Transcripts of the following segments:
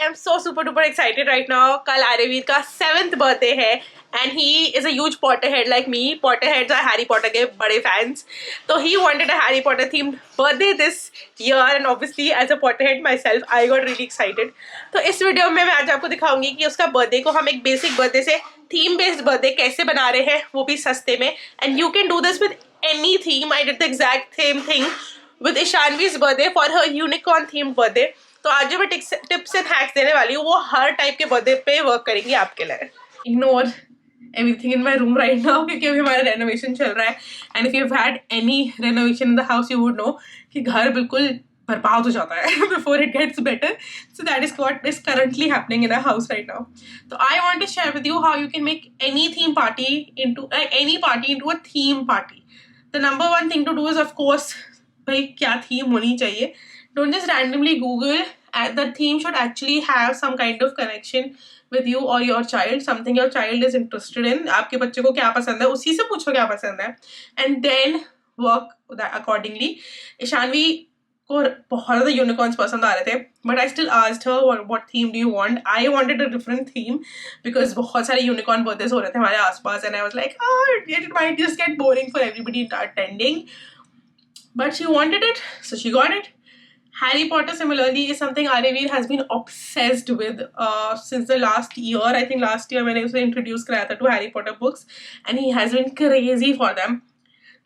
am so super duper excited right now. कल आर्यवीर का 7th birthday है and he is a huge Potterhead like me. Potterheads are Harry Potter के बड़े fans. So he wanted a Harry Potter themed birthday this year and obviously as a Potterhead myself I got really excited. तो इस video में मैं आज आपको दिखाऊंगी कि उसका बर्थडे को हम एक बेसिक बर्थडे से थीम बेस्ड बर्थडे कैसे बना रहे हैं, वो भी सस्ते में. And you can do this with any theme. I did the exact same thing with Ishanvi's birthday for her unicorn themed birthday. तो आज जो मैं टिप्स एंड हैक्स देने वाली हूँ वो हर टाइप के बर्थडे पे वर्क करेंगी आपके लिए. Ignore everything in my room right now क्योंकि अभी हमारा रेनोवेशन चल रहा है. And if you had any renovation in the house you would know कि घर बिल्कुल बर्बाद हो जाता है before it gets better. So that is what is currently happening in our house right now. तो I want to share with you how you can make any theme party into a theme party. The number one thing to do is of course भाई क्या theme होनी चाहिए. Don't just randomly Google. The theme should actually have some kind of connection with you और your child. Something your child is interested in. आपके बच्चे को क्या पसंद है उसी से पूछो क्या पसंद है and then work accordingly. Ishanvi को बहुत ज़्यादा यूनिकॉर्न्स पसंद आ रहे थे but I still asked her what theme do you want. I wanted a different theme because बहुत सारे यूनिकॉर्न बर्थडेज हो रहे थे हमारे आसपास and I was like it might just get boring for everybody attending. But she wanted it, so she got it. Harry Potter similarly is something Aryaveer has been obsessed with since the last year. I think last year मैंने उसे introduce कराया था to Harry Potter books and he has been crazy for them.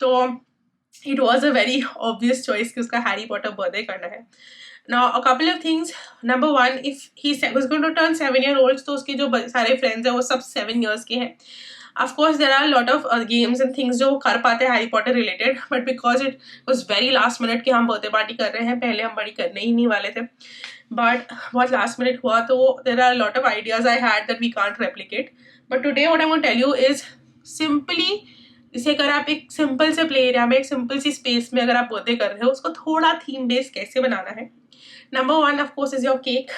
तो it was a very obvious choice कि उसका Harry Potter birthday करना है. Now a couple of things. Number one, if he was going to turn 7-year-old तो उसके जो सारे friends हैं वो सब 7 years के हैं. Of course there are a lot of games and things जो कर पाते हैं Harry Potter related but because it was very last minute कि हम बर्थडे पार्टी कर रहे हैं. पहले हम बड़ी करने ही नहीं वाले थे बट बहुत लास्ट मिनट हुआ तो there are lot of ideas I had that we can't replicate. But today what I want to tell you is simply इसे अगर आप एक सिंपल से प्ले एरिया में एक सिंपल सी स्पेस में अगर आप बर्थडे कर रहे हो उसको थोड़ा थीम बेस्ड कैसे बनाना है. Number one of course is your cake.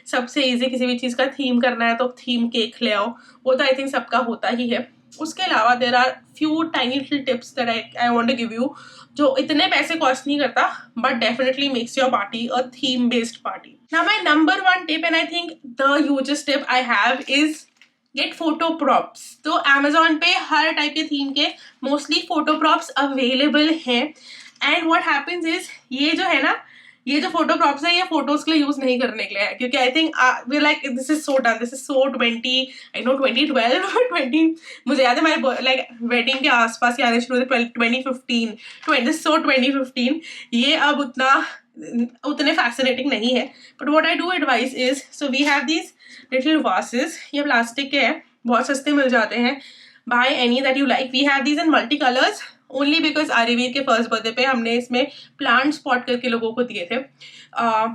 सबसे इजी किसी भी चीज़ का थीम करना है तो थीम केक ले आओ. वो तो आई थिंक सबका होता ही है. उसके अलावा there are few tiny little tips that I want to give you जो इतने पैसे कॉस्ट नहीं करता but definitely makes your party a theme based party. Now my number one tip and I think the hugest tip I have is get photo props. तो Amazon पे हर type के theme के मोस्टली फोटो प्रॉप्स अवेलेबल हैं and what happens is ये जो है ना ये जो फोटो प्रॉप्स है ये फोटोज के लिए यूज नहीं करने के लिए है क्योंकि I think we like this is so done. This is so 2012 20 मुझे याद है हमारे लाइक वेडिंग के आसपास ही आने शुरू हुए 2015 ये अब उतने फैसिनेटिंग नहीं है. But what I do advice is so we have these little vases. ये प्लास्टिक के हैं बहुत सस्ते मिल जाते हैं. Buy any that you like. We have these in multi colours only because Aryaveer के फर्स्ट बर्थडे पे हमने इसमें प्लांट स्पॉट करके लोगों को दिए थे.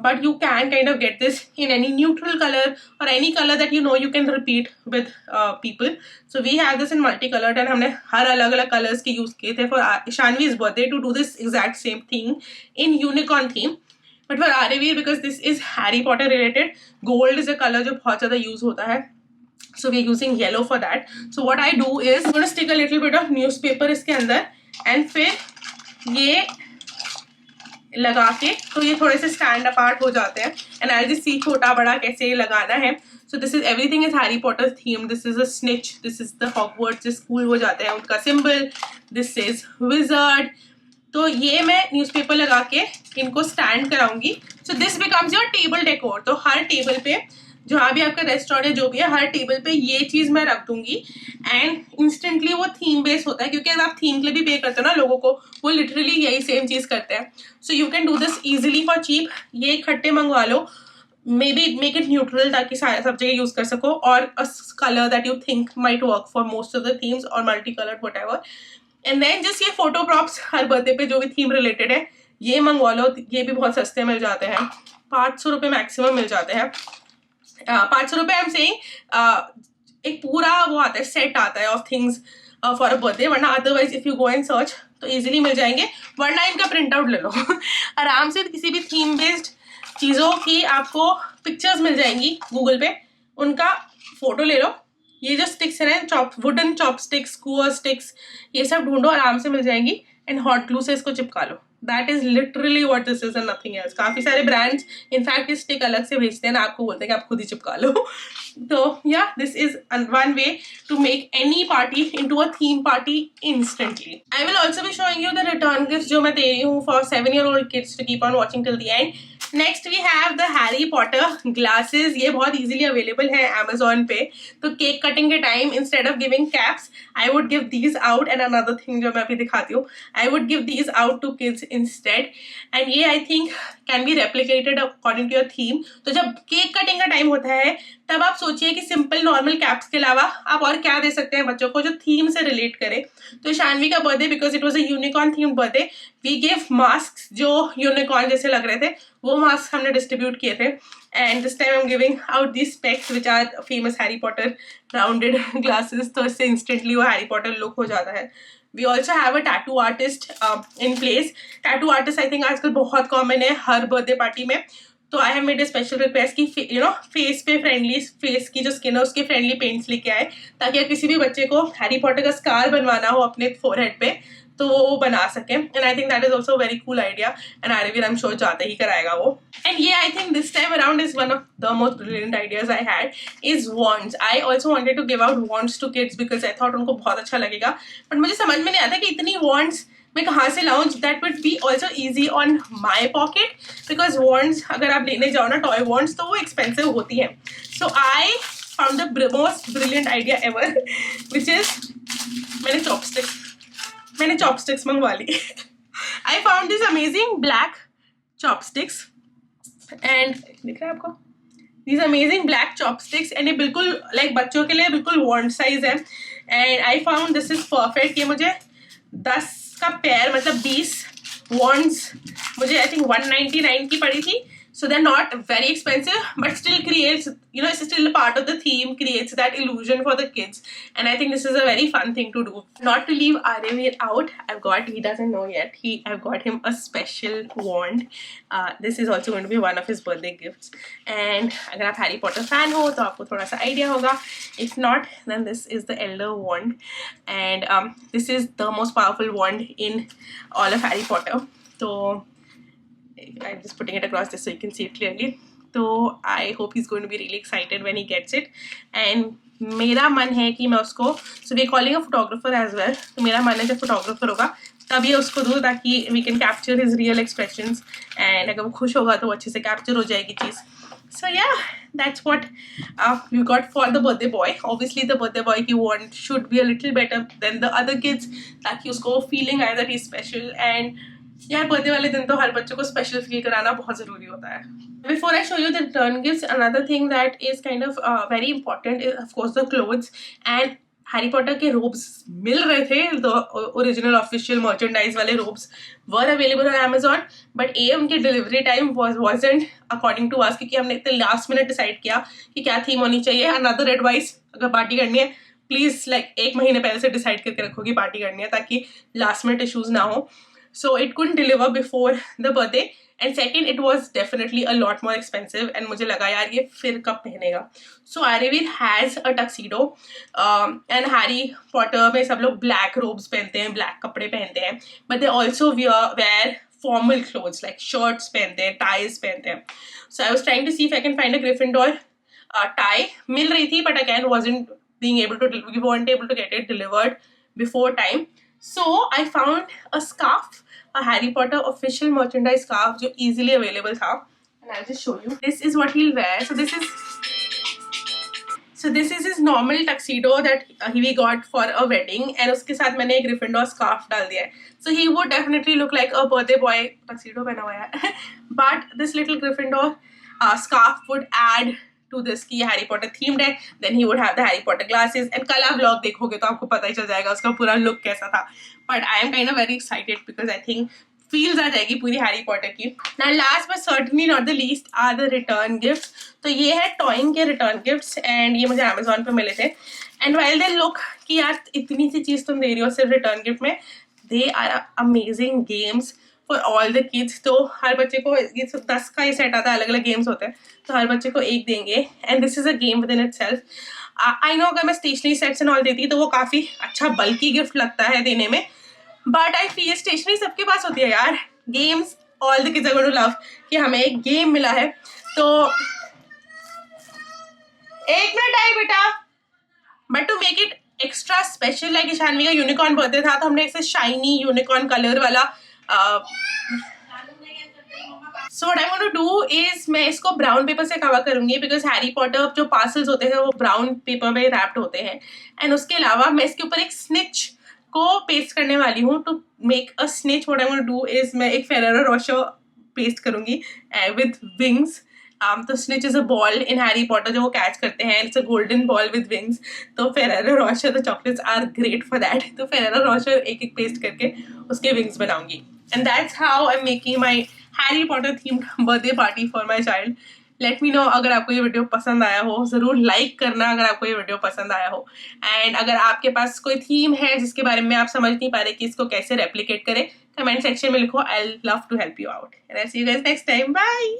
But you can kind of get this in any neutral colour और any colour that you know you can repeat with people. So we have this in multi coloured and हमने हर अलग अलग कलर्स के यूज किए थे for Ishanvi's birthday to do this exact same thing in unicorn theme. But for Aryaveer because this is Harry Potter related gold is a colour जो बहुत ज़्यादा यूज होता है. So we are using yellow for that. So what I do is I'm going to stick a little bit of newspaper इसके अंदर and फिर ये लगा के तो ये थोड़े से स्टैंड अपार्ट हो जाते हैं एंड आई जस्ट सी छोटा बड़ा कैसे लगाना है. So this is everything is Harry Potter theme. This is a snitch. This is the Hogwarts जिस स्कूल वो जाते हैं उनका सिंबल. This is wizard. तो ये मैं न्यूज़पेपर लगा के इनको स्टैंड कराऊंगी. So this becomes your table decor. तो हर टेबल पे जहाँ भी आपका रेस्टोरेंट है जो भी है हर टेबल पे ये चीज़ मैं रख दूंगी एंड इंस्टेंटली वो थीम बेस्ड होता है क्योंकि अगर आप थीम के लिए भी पे करते हो ना लोगों को वो लिटरली यही सेम चीज़ करते हैं. So you can do this easily for cheap. ये इकट्ठे मंगवा लो. Maybe make it neutral ताकि सब जगह यूज़ कर सको और a colour that you think might work for most of the themes और multi coloured whatever. And then just ये फोटो प्रॉप्स हर बर्थडे पे जो भी थीम रिलेटेड है ये मंगवा लो. ये भी बहुत सस्ते मिल जाते हैं. 500 रुपये मैक्सिमम मिल जाते हैं. 500 रुपये आई एम सेइंग एक पूरा वो आता है सेट आता है of things for a birthday. वरना otherwise if you go and search तो इजीली मिल जाएंगे. वरना इनका प्रिंट आउट ले लो आराम से. किसी भी थीम बेस्ड चीज़ों की आपको पिक्चर्स मिल जाएंगी गूगल पे. उनका फोटो ले लो. ये जो स्टिक्स हैं वुडन चॉपस्टिक्स स्क्वायर स्टिक्स ये सब ढूंढो आराम से मिल जाएंगी एंड हॉट ग्लू से इसको चिपका लो. That is literally what this is and nothing else. काफी सारे ब्रांड्स इनफैक्ट ये स्टिक अलग से भेजते हैं ना, आपको बोलते हैं कि आप खुद ही चिपका लो. तो yeah this is one way to make any party into a theme party instantly. I will also be showing you the return gift जो मैं दे रही हूँ for 7-year-old kids to keep on watching till the end. Next we have the Harry Potter glasses. ये बहुत easily available है Amazon पे. तो केक कटिंग के time instead of giving caps I would give these out. And another thing जो मैं अभी दिखाती हूँ, I would give these out to kids instead. And ये I think can be replicated according to your theme. तो जब cake cutting का time होता है तब आप सोचिए कि सिंपल नॉर्मल कैप्स के अलावा आप और क्या दे सकते हैं बच्चों को जो थीम से रिलेट करे. तो शानवी का birthday, because it was a unicorn theme birthday, we give mask जो यूनिकॉर्न जैसे लग रहे थे. वो मास्क हमने डिस्ट्रीब्यूट किए थे. And this time I am giving out these specs which are famous Harry Potter rounded glasses. तो इससे इंस्टेंटली वो हैरी पॉटर लुक हो जाता है. We also have a tattoo artist in place. Tattoo artist I think आजकल बहुत common है हर birthday party में. तो I have made a special request कि यू नो फेस पे फ्रेंडली, फेस की जो स्किन है उसके फ्रेंडली पेंट्स लेके आए, ताकि किसी भी बच्चे को हैरी पॉटर का स्कार बनवाना हो अपने फोरहेड पे तो वो बना सके. And I think that is also very cool idea. And Aarveer I am sure जाते ही कराएगा वो. एंड ये I think this time around is one of the most brilliant ideas I had is wands. I also wanted to give out wands to kids because I thought उनको बहुत अच्छा लगेगा. But मुझे समझ में नहीं आता कि इतनी वॉन्ड्स मैं कहाँ से लाऊं that would be also easy on my pocket. Because wands अगर आप लेने जाओ ना टॉय वॉन्ड्स तो वो एक्सपेंसिव होती हैं. So I found the most brilliant idea ever which is मैंने चॉपस्टिक्स मंगवा ली. I found this amazing black chopsticks and दिख रहा है आपको, these amazing black chopsticks. And ये बिल्कुल लाइक बच्चों के लिए बिल्कुल वॉन्ड साइज है. And I found this is perfect. ये मुझे 10 का पेयर मतलब 20 वॉन्ड्स मुझे आई थिंक 199 की पड़ी थी. So they're not very expensive, but still creates, you know, it's still a part of the theme, creates that illusion for the kids. And I think this is a very fun thing to do. Not to leave Aravir out, he doesn't know yet, I've got him a special wand. This is also going to be one of his birthday gifts. And अगर आप Harry Potter fan हो तो आपको थोड़ा सा idea होगा. If not, then this is the Elder Wand. And this is the most powerful wand in all of Harry Potter. So I'm just putting it across this so you can see it clearly. So I hope he's going to be really excited when he gets it. And मेरा मन है कि मैं उसको, so we're calling a photographer as well. तो मेरा मन है जब photographer होगा तब ये उसको दूँ ताकि we can capture his real expressions. And अगर वो खुश होगा तो वो अच्छे से capture हो जाएगी चीज़. So yeah, that's what we got for the birthday boy. Obviously the birthday boy की wand should be a little better than the other kids ताकि उसको feeling आए that he's special. And यार बर्थडे वाले दिन तो हर बच्चों को स्पेशल फील कराना बहुत जरूरी होता है. Before I show you the return gifts, another thing that is kind of very important is of course the clothes. And Harry Potter के रोब्स मिल रहे थे, द ओरिजिनल ऑफिशियल मर्चेंडाइज वाले robes were available on Amazon. But उनकी delivery time wasn't according to us, क्योंकि हमने इतने last minute decide किया कि क्या थीम होनी चाहिए. अनदर एडवाइस, अगर पार्टी करनी है प्लीज लाइक 1 महीने पहले से डिसाइड करके रखो कि पार्टी करनी है ताकि लास्ट मिनट इशूज ना हो. So it couldn't deliver before the birthday. And second, it was definitely a lot more expensive. And मुझे लगा यार ये फिर कब पहनेगा. So Aravir has a tuxedo. And Harry Potter में सब लोग black robes पहनते हैं, black कपड़े पहनते हैं. But they also wear formal clothes like shirts पहनते हैं, ties पहनते हैं. So I was trying to see if I can find a Gryffindor tie. मिल रही थी, but again we weren't able to get it delivered before time. So I found a scarf, a Harry Potter official merchandise scarf जो easily available था. And I'll just show you. This is what he'll wear. So this is his normal tuxedo that we got for a wedding. And उसके साथ मैंने एक Gryffindor scarf डाल दिया है. So he would definitely look like a birthday boy. Tuxedo पहना हुआ है. But this little Gryffindor scarf would add to this कि हैरी पॉटर थीम्ड है. Then he would have the Harry Potter glasses. And कल आप vlog देखोगे तो आपको पता ही चल जाएगा उसका पूरा लुक कैसा था. But I am kind of very excited because I think feels आ जाएगी पूरी हैरी पॉटर की. Now last but certainly not the least are the return gifts. तो ये है टॉइंग के रिटर्न गिफ्ट्स एंड ये मुझे अमेजोन पे मिले थे. एंड वाइल दे लुक कि यार इतनी सी चीज़ तुम दे रही हो सिर्फ रिटर्न गिफ्ट में, there are amazing games for all the kids. तो हर बच्चे को ये 10 का ही सेट आता है, अलग अलग गेम्स होते हैं तो हर बच्चे को एक देंगे. And this is a game with in itself. I know अगर मैं स्टेशनरी सेट्स एंड ऑल देती तो वो काफ़ी अच्छा बल्कि गिफ्ट लगता है देने में. बट आई फील स्टेशनरी सबके पास होती है यार. games all the kids are going to love कि हमें एक गेम मिला है. तो एक मिनट आए बेटा. But to make it extra special, like Ishanvi का यूनिकॉर्न बर्थडे था तो हमने ऐसे शाइनी यूनिकॉर्न कलर वाला so what I want to do is मैं इसको ब्राउन पेपर से कवर करूंगी बिकॉज हैरी पॉटर जो पार्सल्स होते हैं वो ब्राउन पेपर में रैप्ड होते हैं. एंड उसके अलावा मैं इसके ऊपर एक स्निच को पेस्ट करने वाली हूँ. To make a snitch what I want to do is मैं एक फेरेरो रोशर पेस्ट करूंगी विद विंग्स. तो snitch is a ball in Harry Potter जो वो कैच करते हैं. It's a golden ball with wings. तो Ferrero Rocher the chocolates are great for that. तो फेरेरो रोशर एक एक पेस्ट करके उसके विंग्स बनाऊंगी. And that's how I am making my Harry Potter themed birthday party for my child. Let me know अगर आपको ये वीडियो पसंद आया हो. ज़रूर लाइक करना अगर आपको ये वीडियो पसंद आया हो. एंड अगर आपके पास कोई थीम है जिसके बारे में आप समझ नहीं पा रहे कि इसको कैसे रेप्लिकेट करें, कमेंट सेक्शन में लिखो. I love to help you out. And I see you guys next time. Bye.